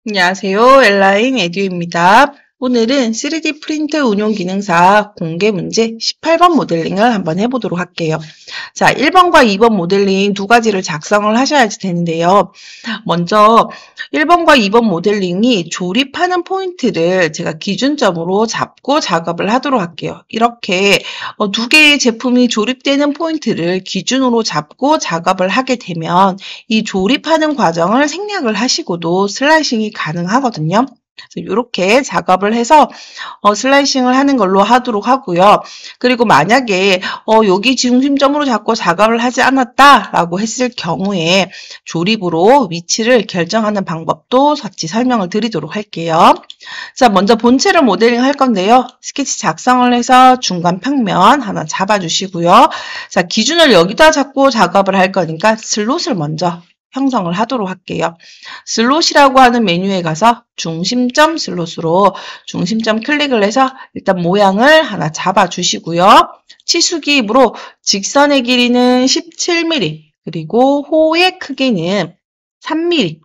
안녕하세요. 엘라인 에듀입니다. 오늘은 3D 프린터 운용 기능사 공개 문제 18번 모델링을 한번 해보도록 할게요. 자, 1번과 2번 모델링 두 가지를 작성을 하셔야지 되는데요. 먼저 1번과 2번 모델링이 조립하는 포인트를 제가 기준점으로 잡고 작업을 하도록 할게요. 이렇게 두 개의 제품이 조립되는 포인트를 기준으로 잡고 작업을 하게 되면 이 조립하는 과정을 생략을 하시고도 슬라이싱이 가능하거든요. 이렇게 작업을 해서 슬라이싱을 하는 걸로 하도록 하고요. 그리고 만약에 여기 중심점으로 잡고 작업을 하지 않았다라고 했을 경우에 조립으로 위치를 결정하는 방법도 같이 설명을 드리도록 할게요. 자, 먼저 본체를 모델링 할 건데요. 스케치 작성을 해서 중간 평면 하나 잡아주시고요. 자, 기준을 여기다 잡고 작업을 할 거니까 슬롯을 먼저 형성을 하도록 할게요. 슬롯이라고 하는 메뉴에 가서 중심점 슬롯으로 중심점 클릭을 해서 일단 모양을 하나 잡아주시고요. 치수기 입으로 직선의 길이는 17mm 그리고 호의 크기는 3mm.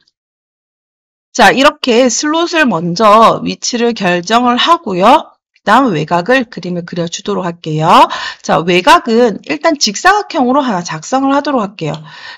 자, 이렇게 슬롯을 먼저 위치를 결정을 하고요. 그 다음 외곽을 그림을 그려주도록 할게요. 자, 외곽은 일단 직사각형으로 하나 작성을 하도록 할게요.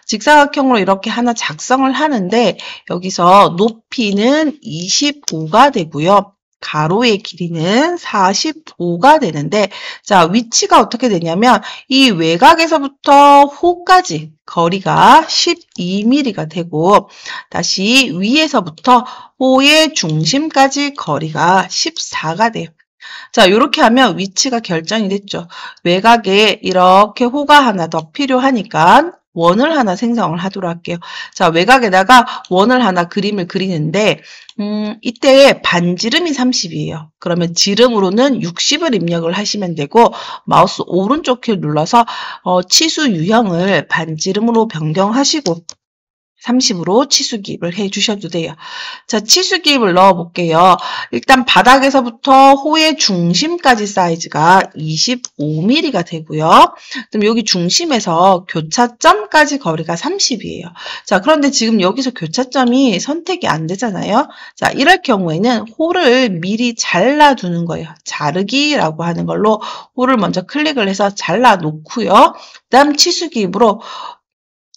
직사각형으로 이렇게 하나 작성을 하는데 여기서 높이는 25가 되고요. 가로의 길이는 45가 되는데 자, 위치가 어떻게 되냐면 이 외곽에서부터 호까지 거리가 12mm가 되고 다시 위에서부터 호의 중심까지 거리가 14가 돼요. 자, 이렇게 하면 위치가 결정이 됐죠. 외곽에 이렇게 호가 하나 더 필요하니까 원을 하나 생성을 하도록 할게요. 자, 외곽에다가 원을 하나 그림을 그리는데 이때 반지름이 30이에요. 그러면 지름으로는 60을 입력을 하시면 되고 마우스 오른쪽 키 눌러서 치수 유형을 반지름으로 변경하시고 30으로 치수 기입을 해주셔도 돼요. 자, 치수 기입을 넣어볼게요. 일단 바닥에서부터 호의 중심까지 사이즈가 25mm가 되고요. 그럼 여기 중심에서 교차점까지 거리가 30이에요. 자, 그런데 지금 여기서 교차점이 선택이 안 되잖아요. 자, 이럴 경우에는 호를 미리 잘라두는 거예요. 자르기라고 하는 걸로 호를 먼저 클릭을 해서 잘라 놓고요. 그 다음 치수 기입으로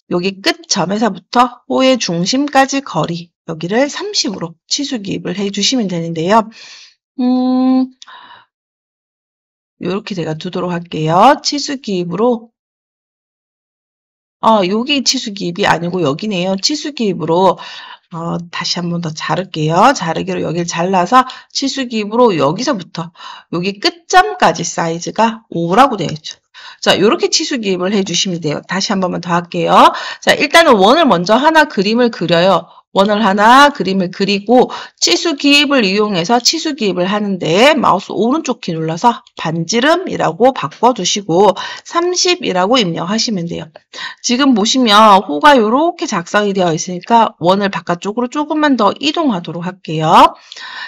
여기 끝점에서부터 호의 중심까지 거리, 여기를 30으로 치수 기입을 해주시면 되는데요. 이렇게 제가 두도록 할게요. 치수 기입으로, 여기 치수 기입이 아니고 여기네요. 치수 기입으로, 다시 한 번 더 자를게요. 자르기로 여기를 잘라서 치수 기입으로 여기서부터 여기 끝점까지 사이즈가 5라고 되어 있죠. 자, 이렇게 치수 기입을 해주시면 돼요. 다시 한 번만 더 할게요. 자, 일단은 원을 먼저 하나 그림을 그려요. 원을 하나 그림을 그리고 치수 기입을 이용해서 치수 기입을 하는데 마우스 오른쪽 키 눌러서 반지름이라고 바꿔주시고 30이라고 입력하시면 돼요. 지금 보시면 호가 이렇게 작성이 되어 있으니까 원을 바깥쪽으로 조금만 더 이동하도록 할게요.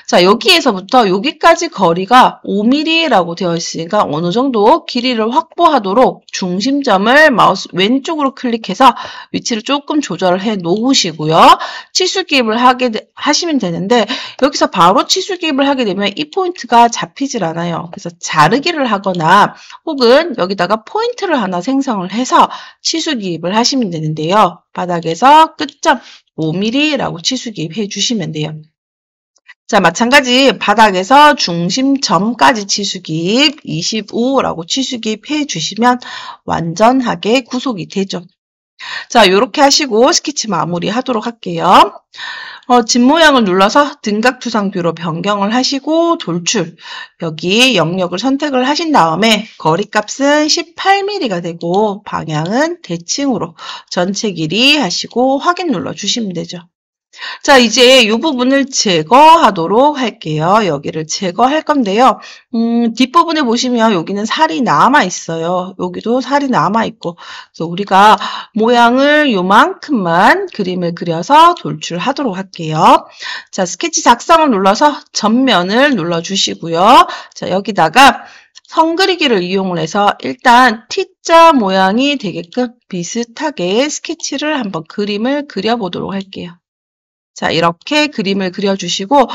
자, 여기에서부터 여기까지 거리가 5mm라고 되어 있으니까 어느 정도 길이를 확보하도록 중심점을 마우스 왼쪽으로 클릭해서 위치를 조금 조절을 해 놓으시고요. 치수 기입을 하시면 되는데 여기서 바로 치수 기입을 하게 되면 이 포인트가 잡히질 않아요. 그래서 자르기를 하거나 혹은 여기다가 포인트를 하나 생성을 해서 치수 기입을 하시면 되는데요. 바닥에서 끝점 5mm라고 치수 기입해 주시면 돼요. 자, 마찬가지 바닥에서 중심점까지 치수기입 25라고 치수기입 해주시면 완전하게 구속이 되죠. 자, 이렇게 하시고 스케치 마무리 하도록 할게요. 집 모양을 눌러서 등각투상뷰로 변경을 하시고 돌출 여기 영역을 선택을 하신 다음에 거리값은 18mm가 되고 방향은 대칭으로 전체 길이 하시고 확인 눌러주시면 되죠. 자, 이제 이 부분을 제거하도록 할게요. 여기를 제거할 건데요. 뒷부분에 보시면 여기는 살이 남아 있어요. 여기도 살이 남아 있고. 그래서 우리가 모양을 요만큼만 그림을 그려서 돌출하도록 할게요. 자, 스케치 작성을 눌러서 전면을 눌러주시고요. 자, 여기다가 선 그리기를 이용을 해서 일단 T자 모양이 되게끔 비슷하게 스케치를 한번 그림을 그려보도록 할게요. 자, 이렇게 그림을 그려주시고,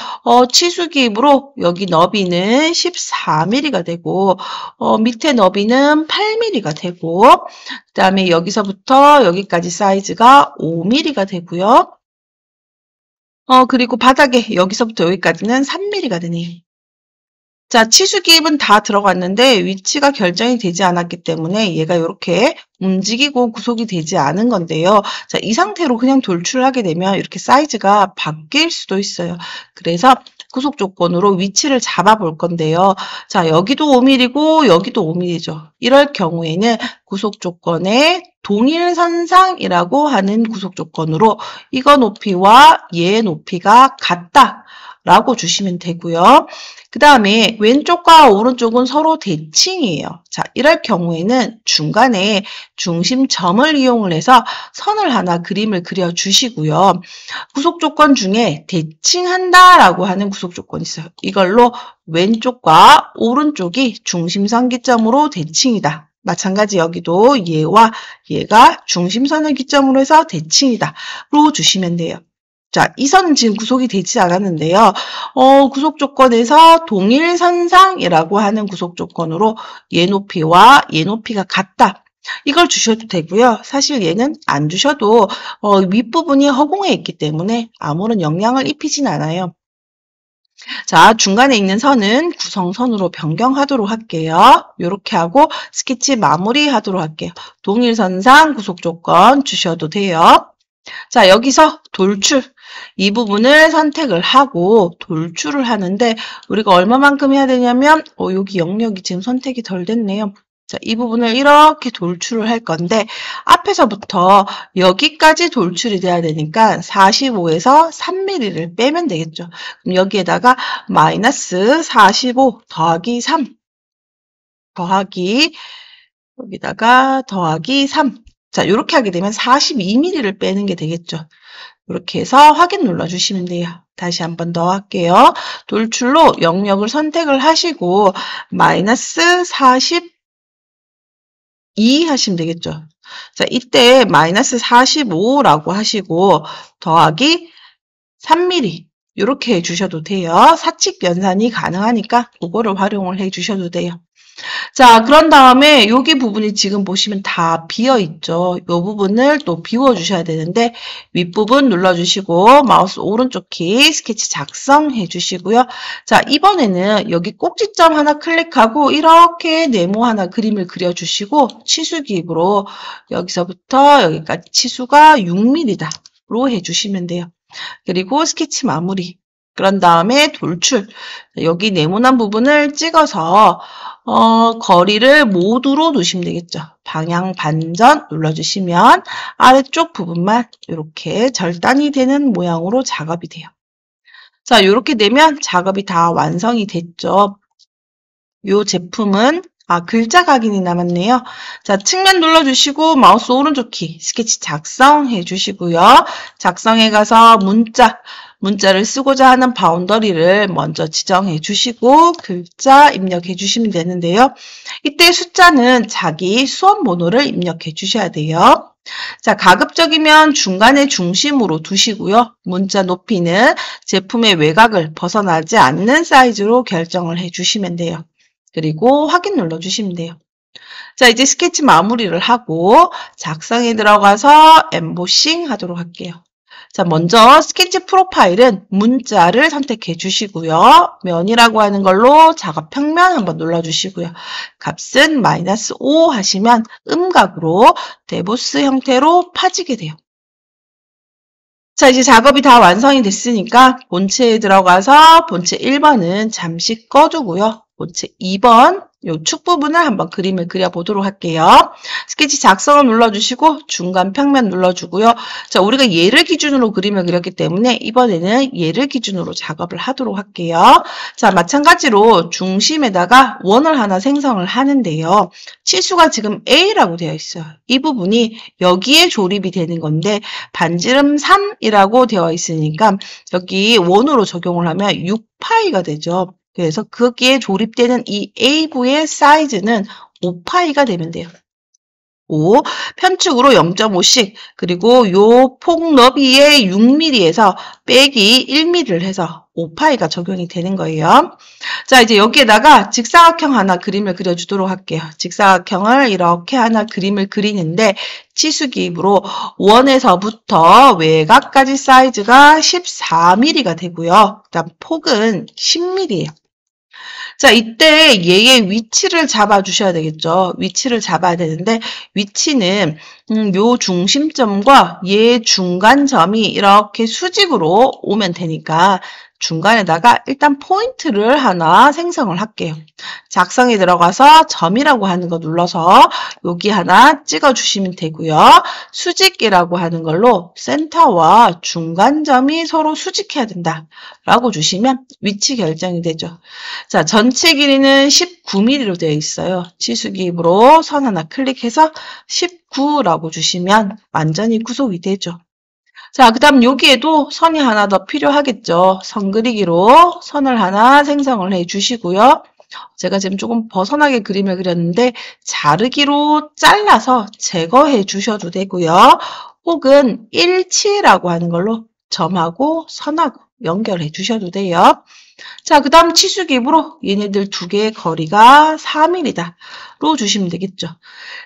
치수기입으로 여기 너비는 14mm가 되고, 밑에 너비는 8mm가 되고, 그 다음에 여기서부터 여기까지 사이즈가 5mm가 되고요. 그리고 바닥에 여기서부터 여기까지는 3mm가 되네요. 자, 치수기입은 다 들어갔는데 위치가 결정이 되지 않았기 때문에 얘가 이렇게 움직이고 구속이 되지 않은 건데요. 자, 이 상태로 그냥 돌출을 하게 되면 이렇게 사이즈가 바뀔 수도 있어요. 그래서 구속 조건으로 위치를 잡아 볼 건데요. 자, 여기도 5mm고 여기도 5mm죠. 이럴 경우에는 구속 조건에 동일선상이라고 하는 구속 조건으로 이거 높이와 얘 높이가 같다. 라고 주시면 되고요. 그 다음에 왼쪽과 오른쪽은 서로 대칭이에요. 자, 이럴 경우에는 중간에 중심점을 이용을 해서 선을 하나 그림을 그려주시고요. 구속 조건 중에 대칭한다라고 하는 구속 조건이 있어요. 이걸로 왼쪽과 오른쪽이 중심선 기점으로 대칭이다. 마찬가지 여기도 얘와 얘가 중심선을 기점으로 해서 대칭이다. 로 주시면 돼요. 자, 이 선은 지금 구속이 되지 않았는데요. 구속 조건에서 동일선상이라고 하는 구속 조건으로 얘 높이와 얘 높이가 같다. 이걸 주셔도 되고요. 사실 얘는 안 주셔도 윗부분이 허공에 있기 때문에 아무런 영향을 입히진 않아요. 자, 중간에 있는 선은 구성선으로 변경하도록 할게요. 이렇게 하고 스케치 마무리하도록 할게요. 동일선상 구속 조건 주셔도 돼요. 자, 여기서 돌출. 이 부분을 선택을 하고 돌출을 하는데 우리가 얼마만큼 해야 되냐면 여기 영역이 지금 선택이 덜 됐네요. 자, 이 부분을 이렇게 돌출을 할 건데 앞에서부터 여기까지 돌출이 돼야 되니까 45에서 3mm를 빼면 되겠죠. 그럼 여기에다가 마이너스 45 더하기 3 더하기 여기다가 더하기 3. 자, 이렇게 하게 되면 42mm를 빼는 게 되겠죠. 이렇게 해서 확인 눌러주시면 돼요. 다시 한 번 더 할게요. 돌출로 영역을 선택을 하시고 마이너스 42 하시면 되겠죠. 자, 이때 마이너스 45라고 하시고 더하기 3mm 이렇게 해주셔도 돼요. 사칙 연산이 가능하니까 그거를 활용을 해주셔도 돼요. 자, 그런 다음에 여기 부분이 지금 보시면 다 비어 있죠. 이 부분을 또 비워 주셔야 되는데 윗부분 눌러주시고 마우스 오른쪽 키 스케치 작성해 주시고요. 자, 이번에는 여기 꼭지점 하나 클릭하고 이렇게 네모 하나 그림을 그려주시고 치수기입으로 여기서부터 여기까지 치수가 6mm다 로 해주시면 돼요. 그리고 스케치 마무리. 그런 다음에 돌출. 여기 네모난 부분을 찍어서 거리를 모두로 두시면 되겠죠. 방향 반전 눌러주시면 아래쪽 부분만 이렇게 절단이 되는 모양으로 작업이 돼요. 자, 이렇게 되면 작업이 다 완성이 됐죠. 이 제품은 글자 각인이 남았네요. 자, 측면 눌러주시고 마우스 오른쪽 키 스케치 작성해 주시고요. 작성해 가서 문자를 쓰고자 하는 바운더리를 먼저 지정해 주시고 글자 입력해 주시면 되는데요. 이때 숫자는 자기 수험 번호를 입력해 주셔야 돼요. 자, 가급적이면 중간에 중심으로 두시고요. 문자 높이는 제품의 외곽을 벗어나지 않는 사이즈로 결정을 해 주시면 돼요. 그리고 확인 눌러주시면 돼요. 자, 이제 스케치 마무리를 하고 작성에 들어가서 엠보싱 하도록 할게요. 자, 먼저 스케치 프로파일은 문자를 선택해 주시고요. 면이라고 하는 걸로 작업 평면 한번 눌러주시고요. 값은 마이너스 5 하시면 음각으로 데보스 형태로 파지게 돼요. 자, 이제 작업이 다 완성이 됐으니까 본체에 들어가서 본체 1번은 잠시 꺼두고요. 본체 2번 요 축 부분을 한번 그림을 그려보도록 할게요. 스케치 작성을 눌러주시고 중간 평면 눌러주고요. 자, 우리가 얘를 기준으로 그림을 그렸기 때문에 이번에는 얘를 기준으로 작업을 하도록 할게요. 자, 마찬가지로 중심에다가 원을 하나 생성을 하는데요. 치수가 지금 A라고 되어 있어요. 이 부분이 여기에 조립이 되는 건데 반지름 3이라고 되어 있으니까 여기 원으로 적용을 하면 6파이가 되죠. 그래서 거기에 조립되는 이 A부의 사이즈는 5파이가 되면 돼요. 5, 편축으로 0.5씩, 그리고 요 폭 너비의 6mm에서 빼기 1mm를 해서 5파이가 적용이 되는 거예요. 자, 이제 여기에다가 직사각형 하나 그림을 그려주도록 할게요. 직사각형을 이렇게 하나 그림을 그리는데 치수기입으로 원에서부터 외곽까지 사이즈가 14mm가 되고요. 그다음 폭은 10mm예요. 자, 이때 얘의 위치를 잡아주셔야 되겠죠. 위치를 잡아야 되는데 위치는 요 중심점과 얘 중간점이 이렇게 수직으로 오면 되니까 중간에다가 일단 포인트를 하나 생성을 할게요. 작성에 들어가서 점이라고 하는 거 눌러서 여기 하나 찍어주시면 되고요. 수직이라고 하는 걸로 센터와 중간점이 서로 수직해야 된다 라고 주시면 위치 결정이 되죠. 자, 전체 길이는 19mm로 되어 있어요. 치수기입으로 선 하나 클릭해서 19라고 주시면 완전히 구속이 되죠. 자, 그 다음 여기에도 선이 하나 더 필요하겠죠. 선 그리기로 선을 하나 생성을 해 주시고요. 제가 지금 조금 벗어나게 그림을 그렸는데 자르기로 잘라서 제거해 주셔도 되고요. 혹은 일치라고 하는 걸로 점하고 선하고 연결해 주셔도 돼요. 자, 그 다음 치수기입으로 얘네들 두 개의 거리가 4mm다로 주시면 되겠죠.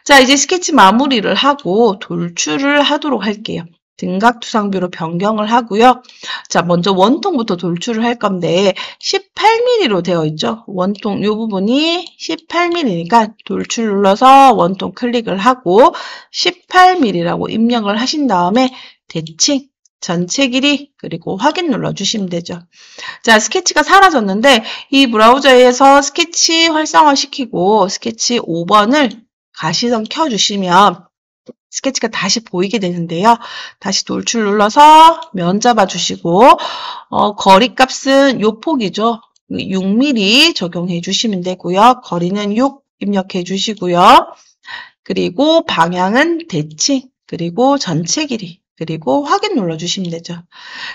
자, 이제 스케치 마무리를 하고 돌출을 하도록 할게요. 등각투상뷰로 변경을 하고요. 자, 먼저 원통부터 돌출을 할 건데 18mm로 되어 있죠. 원통 이 부분이 18mm니까 돌출 눌러서 원통 클릭을 하고 18mm라고 입력을 하신 다음에 대칭 전체 길이 그리고 확인 눌러주시면 되죠. 자, 스케치가 사라졌는데 이 브라우저에서 스케치 활성화시키고 스케치 5번을 가시성 켜주시면 스케치가 다시 보이게 되는데요. 다시 돌출 눌러서 면 잡아주시고 거리값은 요 폭이죠. 6mm 적용해 주시면 되고요. 거리는 6 입력해 주시고요. 그리고 방향은 대칭, 그리고 전체 길이, 그리고 확인 눌러주시면 되죠.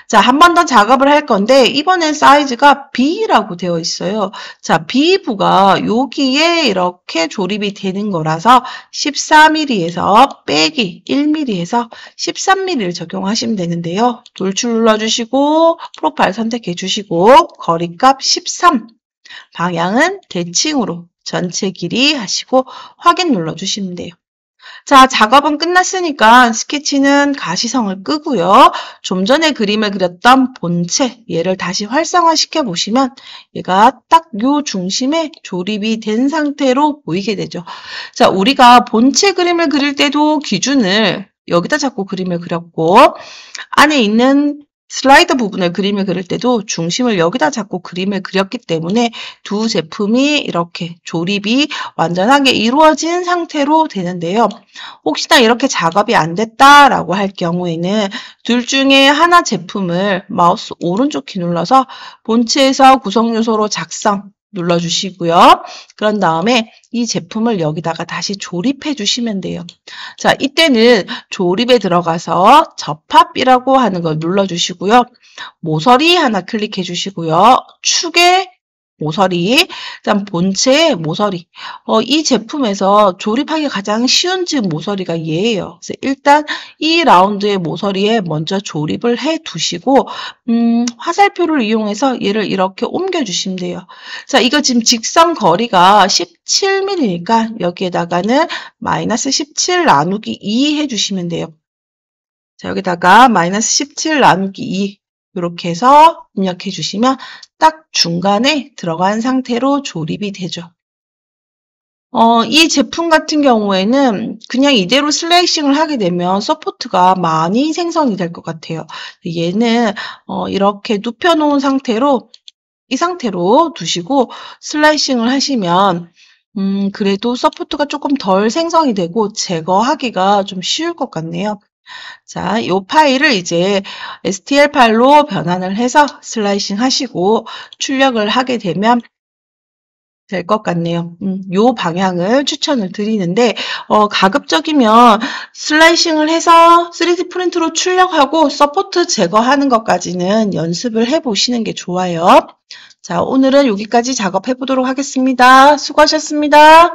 자, 한 번 더 작업을 할 건데 이번엔 사이즈가 B라고 되어 있어요. 자, B부가 여기에 이렇게 조립이 되는 거라서 14mm에서 빼기 1mm에서 13mm를 적용하시면 되는데요. 돌출 눌러주시고 프로파일 선택해 주시고 거리값 13, 방향은 대칭으로 전체 길이 하시고 확인 눌러주시면 돼요. 자, 작업은 끝났으니까 스케치는 가시성을 끄고요. 좀 전에 그림을 그렸던 본체, 얘를 다시 활성화시켜 보시면 얘가 딱 요 중심에 조립이 된 상태로 보이게 되죠. 자, 우리가 본체 그림을 그릴 때도 기준을 여기다 잡고 그림을 그렸고 안에 있는 슬라이더 부분을 그림을 그릴 때도 중심을 여기다 잡고 그림을 그렸기 때문에 두 제품이 이렇게 조립이 완전하게 이루어진 상태로 되는데요. 혹시나 이렇게 작업이 안 됐다라고 할 경우에는 둘 중에 하나 제품을 마우스 오른쪽 키 눌러서 본체에서 구성요소로 작성 눌러주시고요. 그런 다음에 이 제품을 여기다가 다시 조립해 주시면 돼요. 자, 이때는 조립에 들어가서 접합이라고 하는 걸 눌러주시고요. 모서리 하나 클릭해 주시고요. 축에 모서리, 그다음 본체의 모서리. 이 제품에서 조립하기 가장 쉬운 집 모서리가 얘예요. 그래서 일단 이 라운드의 모서리에 먼저 조립을 해 두시고 화살표를 이용해서 얘를 이렇게 옮겨 주시면 돼요. 자, 이거 지금 직선 거리가 17mm니까 여기에다가는 마이너스 17 나누기 2 해주시면 돼요. 자, 여기다가 마이너스 17 나누기 2 이렇게 해서 입력해 주시면 딱 중간에 들어간 상태로 조립이 되죠. 이 제품 같은 경우에는 그냥 이대로 슬라이싱을 하게 되면 서포트가 많이 생성이 될 것 같아요. 얘는 이렇게 눕혀놓은 상태로 이 상태로 두시고 슬라이싱을 하시면 그래도 서포트가 조금 덜 생성이 되고 제거하기가 좀 쉬울 것 같네요. 자, 이 파일을 이제 STL 파일로 변환을 해서 슬라이싱 하시고 출력을 하게 되면 될 것 같네요. 요 방향을 추천을 드리는데 가급적이면 슬라이싱을 해서 3D 프린트로 출력하고 서포트 제거하는 것까지는 연습을 해보시는 게 좋아요. 자, 오늘은 여기까지 작업해 보도록 하겠습니다. 수고하셨습니다.